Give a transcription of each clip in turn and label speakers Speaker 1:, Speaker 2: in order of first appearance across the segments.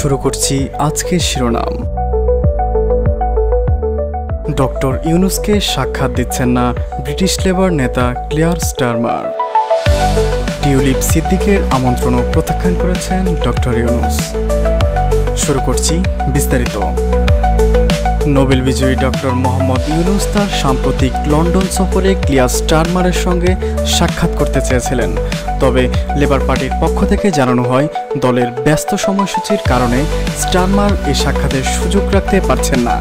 Speaker 1: শুরু করছি আজকের শিরোনাম। ডক্টর ইউনুসকে সাক্ষাৎ দিচ্ছেন না ব্রিটিশ লেবার নেতা ক্লেয়ার স্টারমার। টিউলিপ সিদ্দিকের আমন্ত্রণও প্রত্যাখ্যান করেছেন ডক্টর ইউনুস। শুরু করছি বিস্তারিত। নোবেল বিজয়ী ডক্টর মোহাম্মদ ইউনুস তার সাম্প্রতিক লন্ডন সফরে ক্লেয়ার স্টারমারের সঙ্গে সাক্ষাৎ করতে চেয়েছিলেন, তবে লেবার পার্টির পক্ষ থেকে জানানো হয় দলের ব্যস্ত সময়সূচির কারণে স্টারমার এই সাক্ষাতের সুযোগ রাখতে পারছেন না।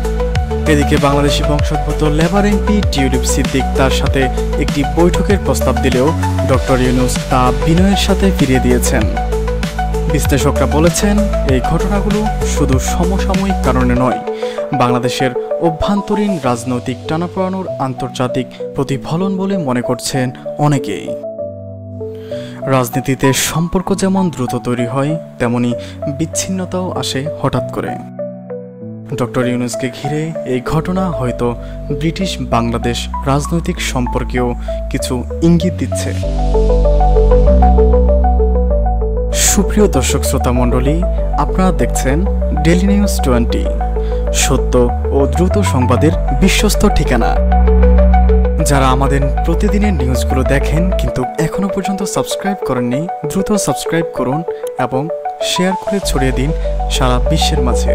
Speaker 1: এদিকে বাংলাদেশি বংশোদ্ভূত লেবার এমপি টিউলিপ সিদ্দিক তার সাথে একটি বৈঠকের প্রস্তাব দিলেও ডক্টর ইউনুস তা বিনয়ের সাথে ফিরিয়ে দিয়েছেন। বিশ্লেষকরা বলেছেন, এই ঘটনাগুলো শুধু সমসাময়িক কারণে নয়, বাংলাদেশের অভ্যন্তরীণ রাজনৈতিক টানাপোড়েনের আন্তর্জাতিক প্রতিফলন বলে মনে করছেন অনেকেই। রাজনীতিতে সম্পর্ক যেমন দ্রুত তৈরি হয়, তেমনি বিচ্ছিন্নতাও আসে হঠাৎ করে। ডক্টর ইউনুসকে ঘিরে এই ঘটনা হয়তো ব্রিটিশ বাংলাদেশ রাজনৈতিক সম্পর্কেও কিছু ইঙ্গিত দিচ্ছে। সুপ্রিয় দর্শক শ্রোতা মণ্ডলী, আপনারা দেখছেন ডেইলি নিউজ 20, সত্য ও দ্রুত সংবাদের বিশ্বস্ত ঠিকানা। যারা আমাদের প্রতিদিনের নিউজগুলো দেখেন কিন্তু এখনো পর্যন্ত সাবস্ক্রাইব করেননি, দ্রুত সাবস্ক্রাইব করুন এবং শেয়ার করে ছড়িয়ে দিন সারা বিশ্বের মাঝে।